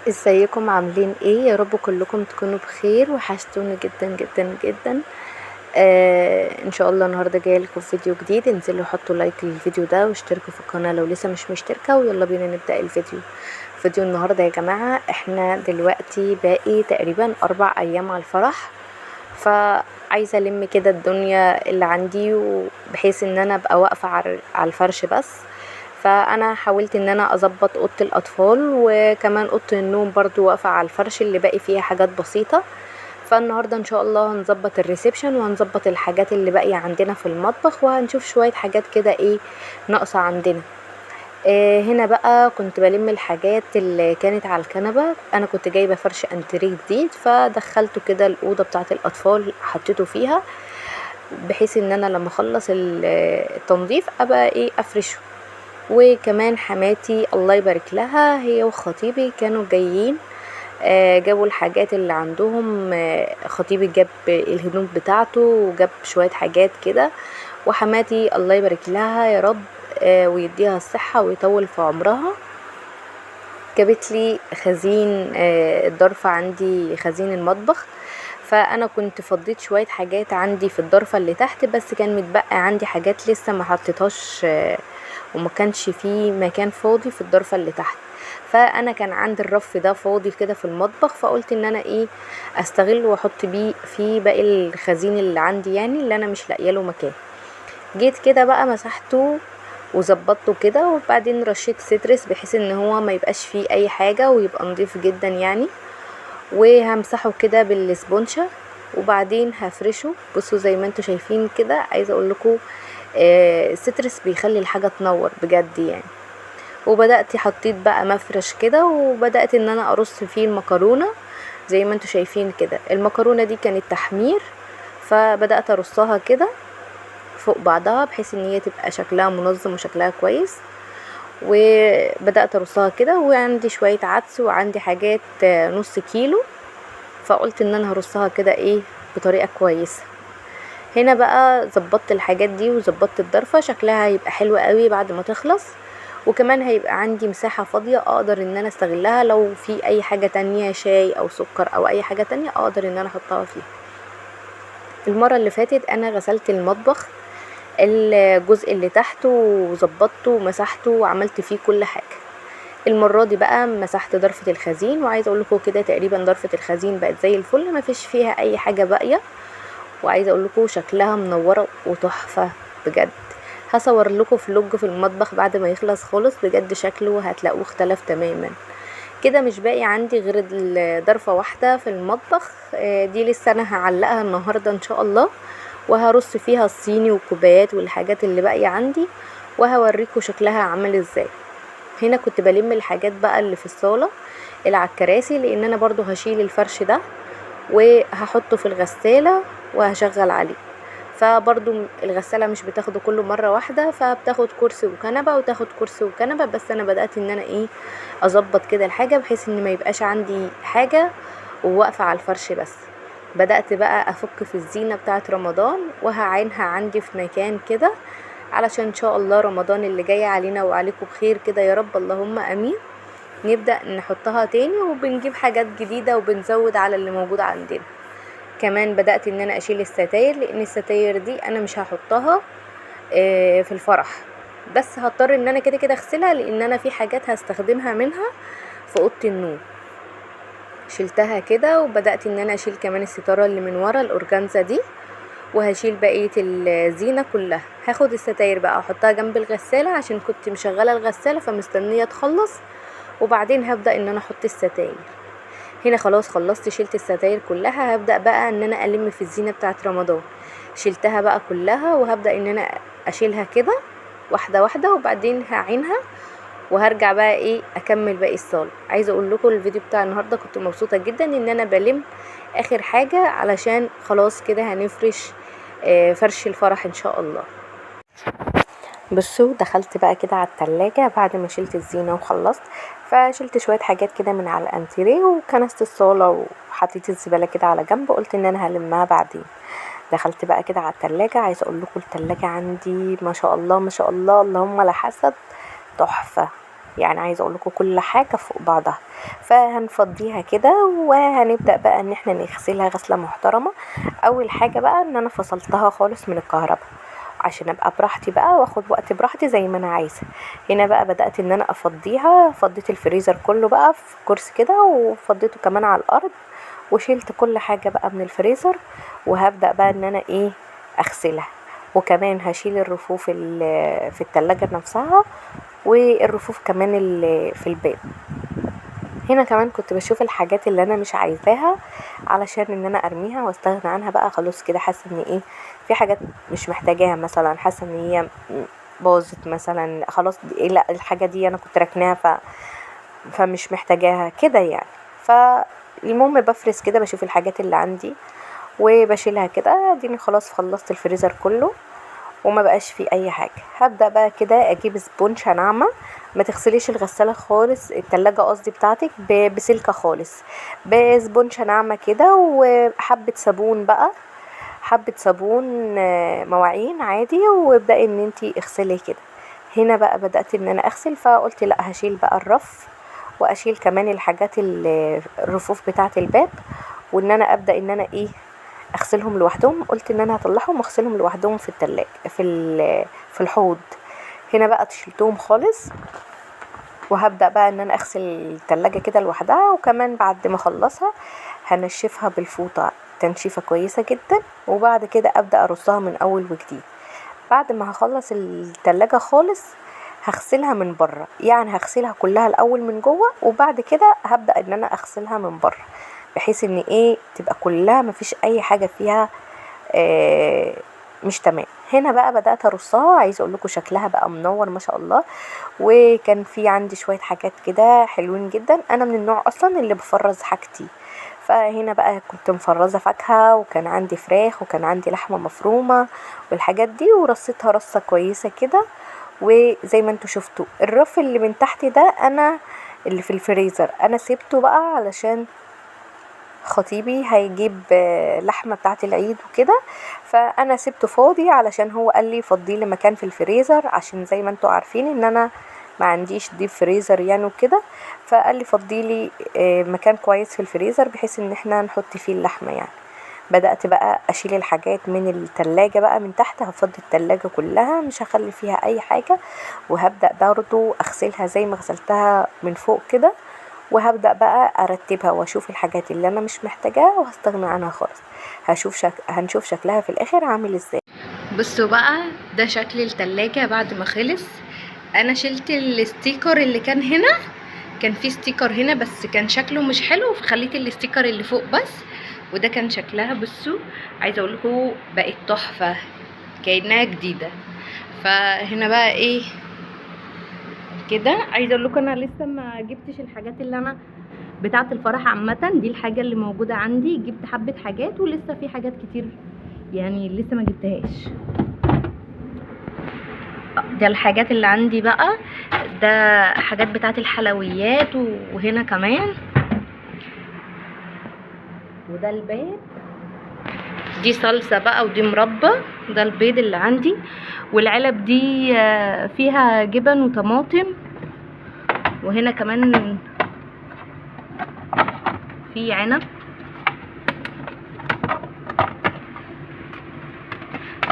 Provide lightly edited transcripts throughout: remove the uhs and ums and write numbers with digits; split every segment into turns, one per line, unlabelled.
ازيكم عاملين ايه؟ يا رب كلكم تكونوا بخير. وحشتوني جدا جدا جدا. ان شاء الله النهارده جايه لكم فيديو جديد. انزلوا حطوا لايك للفيديو ده واشتركوا في القناه لو لسه مش مشتركه، ويلا بينا نبدا الفيديو. فيديو النهارده يا جماعه، احنا دلوقتي باقي تقريبا 4 ايام على الفرح، فعايزه الم كده الدنيا اللي عندي، وبحيث ان انا ابقى واقفه على الفرش بس. فانا حاولت ان انا اظبط اوضه الاطفال، وكمان اوضه النوم برضو واقفه على الفرش اللي باقي فيها حاجات بسيطه. فالنهارده ان شاء الله هنظبط الريسبشن، وهنظبط الحاجات اللي باقيه عندنا في المطبخ، وهنشوف شويه حاجات كده ايه ناقصه عندنا. هنا بقى كنت بلم الحاجات اللي كانت على الكنبه. انا كنت جايبه فرش انتريه جديد، فدخلته كده الاوضه بتاعه الاطفال، حطيته فيها بحيث ان انا لما اخلص التنظيف ابقى ايه افرشه. وكمان حماتي الله يبارك لها، هي وخطيبي كانوا جايين، جابوا الحاجات اللي عندهم. خطيبي جاب الهدوم بتاعته وجاب شوية حاجات كده. وحماتي الله يبارك لها يا رب ويديها الصحة ويطول في عمرها، جابت لي خزين الضرفة عندي، خزين المطبخ. فانا كنت فضيت شوية حاجات عندي في الضرفة اللي تحت، بس كان متبقى عندي حاجات لسه ما حطيتهاش، وما كانش فيه مكان فاضي في الضرفة اللي تحت. فانا كان عندي الرف ده فاضي كده في المطبخ، فقلت ان انا ايه استغل واحط بيه في باقي الخزين اللي عندي، يعني اللي انا مش لاقيه له مكان. جيت كده بقى مسحته وظبطته كده، وبعدين رشيت سيترس بحيث ان هو ما يبقاش فيه اي حاجة ويبقى نضيف جدا يعني. وهمسحه كده بالاسبونشة، وبعدين هفرشه. بصوا زي ما انتوا شايفين كده، عايزه اقول لكم السيترس بيخلي الحاجه تنور بجد يعني. وبدات حطيت بقى مفرش كده، وبدات ان انا ارص فيه المكرونه. زي ما انتوا شايفين كده، المكرونه دي كانت تحمير، فبدات ارصها كده فوق بعضها بحيث ان هي تبقى شكلها منظم وشكلها كويس. وبدات ارصها كده، وعندي شويه عدس وعندي حاجات نص كيلو، فقلت ان انا هرصها كده ايه بطريقه كويسه. هنا بقى ظبطت الحاجات دي وظبطت الضرفه، شكلها هيبقى حلو قوي بعد ما تخلص. وكمان هيبقى عندي مساحه فاضيه اقدر ان انا استغلها لو في اي حاجه تانية، شاي او سكر او اي حاجه تانية اقدر ان انا احطها فيها. المره اللي فاتت انا غسلت المطبخ الجزء اللي تحته وظبطته ومسحته وعملت فيه كل حاجه. المره دي بقى مسحت ضرفه الخزين، وعايزه اقول لكم كده تقريبا ضرفه الخزين بقت زي الفل، ما فيش فيها اي حاجه باقيه. وعايزه اقول لكم شكلها منوره وتحفه بجد. هصور لكم فلوج في المطبخ بعد ما يخلص خالص، بجد شكله هتلاقوه اختلف تماما. كده مش باقي عندي غير ضرفه واحده في المطبخ، دي لسه انا هعلقها النهارده ان شاء الله، وهرص فيها الصيني والكوبايات والحاجات اللي باقيه عندي، وهوريكم شكلها عامل ازاي. هنا كنت بلم الحاجات بقى اللي في الصاله اللي على الكراسي، لان انا برضو هشيل الفرش ده وهحطه في الغسالة وهشغل عليه. فبرضو الغسالة مش بتاخده كله مرة واحدة، فبتاخد كرسي وكنبة وتاخد كرسي وكنبة. بس انا بدأت ان انا ايه اظبط كده الحاجة بحيث ان ما يبقاش عندي حاجة وواقفة على الفرش بس. بدأت بقى افك في الزينة بتاعة رمضان، وهعينها عندي في مكان كده علشان ان شاء الله رمضان اللي جاي علينا وعليكم بخير كده يا رب، اللهم امين. نبدأ نحطها تاني، وبنجيب حاجات جديدة وبنزود على اللي موجود عندنا. كمان بدأت ان انا اشيل الستاير، لان الستاير دي انا مش هحطها في الفرح، بس هضطر ان انا كده كده اغسلها، لان انا في حاجات هستخدمها منها في اوضه النوم. شلتها كده، وبدأت ان انا اشيل كمان الستارة اللي من ورا الاورجانزا دي، وهشيل بقية الزينة كلها. هاخد الستاير بقى احطها جنب الغسالة عشان كنت مشغلة الغسالة فمستنية تخلص، وبعدين هبدأ ان انا احط الستاير. هنا خلاص خلصت، شلت الستاير كلها. هبدأ بقى ان انا الم في الزينة بتاعة رمضان. شلتها بقى كلها، وهبدأ ان انا اشيلها كده واحدة واحدة، وبعدين هعينها وهرجع بقى ايه اكمل باقي الصالة. عايزة اقول لكم الفيديو بتاع النهاردة كنت مبسوطة جدا ان انا بلم اخر حاجة، علشان خلاص كده هنفرش فرش الفرح ان شاء الله. بصوا دخلت بقى كده على التلاجة بعد ما شلت الزينة وخلصت، فشلت شوية حاجات كده من على الانتريه وكنست الصالة، وحطيت الزبالة كده على جنب، قلت ان انا هلمها بعدين. دخلت بقى كده على التلاجة. عايزة اقول لكم التلاجة عندي ما شاء الله ما شاء الله اللهم لا حسد، تحفة. يعني عايزه اقول لكم كل حاجه فوق بعضها. فهنفضيها كده وهنبدا بقى ان احنا نغسلها غسله محترمه. اول حاجه بقى ان انا فصلتها خالص من الكهرباء عشان ابقى براحتي بقى واخد وقت براحتي زي ما انا عايزه. هنا بقى بدات ان انا افضيها، فضيت الفريزر كله بقى في كرسي كده وفضيته كمان على الارض، وشيلت كل حاجه بقى من الفريزر، وهبدا بقى ان انا اغسلها. وكمان هشيل الرفوف اللي في التلاجة نفسها والرفوف كمان اللي في الباب. هنا كمان كنت بشوف الحاجات اللي انا مش عايزاها علشان ان انا ارميها واستغنى عنها بقى، خلاص كده حاسه ان في حاجات مش محتاجاها، مثلا حاسه ان هي باظت مثلا، خلاص لا الحاجه دي انا كنت راكناها فمش محتاجاها كده يعني. فالمهم بفرز كده، بشوف الحاجات اللي عندي وبشيلها كده. اديني خلاص خلصت الفريزر كله وما بقاش فيه اي حاجه. هبدا بقى كده اجيب سبونشة ناعمه، ما تغسليش الغساله خالص، التلاجة قصدي بتاعتك بسلكه خالص، بسبونشة ناعمه كده، وحبه صابون بقى، حبه صابون مواعين عادي، وابداي ان انتي اغسلي كده. هنا بقى بدات ان انا اغسل، فقلت لا هشيل بقى الرف واشيل كمان الحاجات الرفوف بتاعه الباب، وان انا ابدا ان انا اغسلهم لوحدهم. قلت ان انا هطلعهم واغسلهم لوحدهم في التلاجة في الحوض. هنا بقى شلتهم خالص، وهبدا بقى ان انا اغسل التلاجة كده لوحدها. وكمان بعد ما اخلصها هنشفها بالفوطة تنشيفة كويسة جدا، وبعد كده ابدا ارصها من اول وجديد. بعد ما هخلص التلاجة خالص هغسلها من بره، يعني هغسلها كلها الاول من جوه، وبعد كده هبدا ان انا اغسلها من بره، بحيث ان تبقى كلها مفيش اي حاجه فيها مش تمام. هنا بقى بدات ارصها، عايزه اقول لكم شكلها بقى منور ما شاء الله. وكان في عندي شويه حاجات كده حلوين جدا، انا من النوع اصلا اللي بفرز حاجتي. فهنا بقى كنت مفرزه فاكهه، وكان عندي فراخ، وكان عندي لحمه مفرومه والحاجات دي، ورصيتها رصه كويسه كده. وزي ما انتوا شفتوا الرف اللي من تحت ده انا اللي في الفريزر انا سيبته بقى علشان خطيبي هيجيب لحمه بتاعه العيد وكده، فانا سبته فاضي علشان هو قال لي فضيلي مكان في الفريزر، عشان زي ما انتوا عارفين ان انا ما عنديش ديب فريزر يعني وكده. فقال لي فضيلي مكان كويس في الفريزر بحيث ان احنا نحط فيه اللحمه يعني. بدأت بقى اشيل الحاجات من التلاجة بقى من تحت، هفضي التلاجة كلها مش هخلي فيها اي حاجة، وهبدأ برضو اغسلها زي ما غسلتها من فوق كده، وهبدأ بقى ارتبها واشوف الحاجات اللي انا مش محتاجاها وهستغنى عنها خالص. هنشوف شكلها في الاخر عامل ازاي. بصوا بقى ده شكل التلاجة بعد ما خلص. انا شلت الستيكر اللي كان هنا، كان في ستيكر هنا بس كان شكله مش حلو، فخليت الستيكر اللي فوق بس، وده كان شكلها. بصوا عايزه اقول لكم بقت تحفه كانها جديده. فهنا بقى كده. عايزه اقول لكم انا لسه ما جبتش الحاجات اللي انا بتاعه الفرح عامه، دي الحاجه اللي موجوده عندي. جبت حبه حاجات ولسه في حاجات كتير يعني لسه ما جبتهاش. ده الحاجات اللي عندي بقى، ده حاجات بتاعه الحلويات. وهنا كمان وده البيض، دي صلصه بقى، ودي مربى، ده البيض اللي عندي. والعلب دي فيها جبن وطماطم. وهنا كمان في عنب.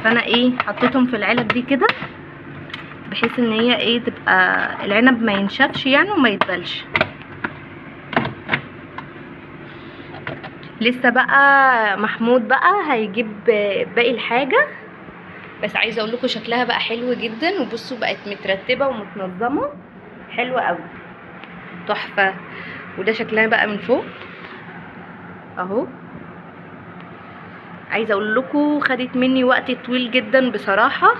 فانا حطيتهم في العلب دي كده بحيث ان هي تبقى العنب ما ينشفش يعني وما يتبلش. لسه بقى محمود بقى هيجيب باقي الحاجه، بس عايزه اقول لكم شكلها بقى حلو جدا. وبصوا بقت مترتبه ومتنظمه حلوه قوي تحفه. وده شكلها بقى من فوق اهو. عايزه اقول لكم خدت مني وقت طويل جدا بصراحه،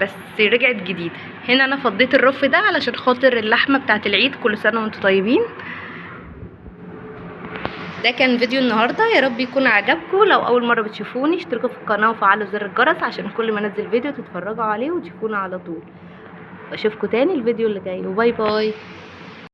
بس رجعت جديده. هنا انا فضيت الرف ده علشان خاطر اللحمه بتاعه العيد. كل سنه وانتم طيبين. ده كان فيديو النهارده، يا رب يكون عجبكم. لو اول مره بتشوفوني اشتركوا في القناه وفعلوا زر الجرس عشان كل ما انزل فيديو تتفرجوا عليه وتشوفونا على طول. اشوفكم تاني الفيديو اللي جاي، وباي باي.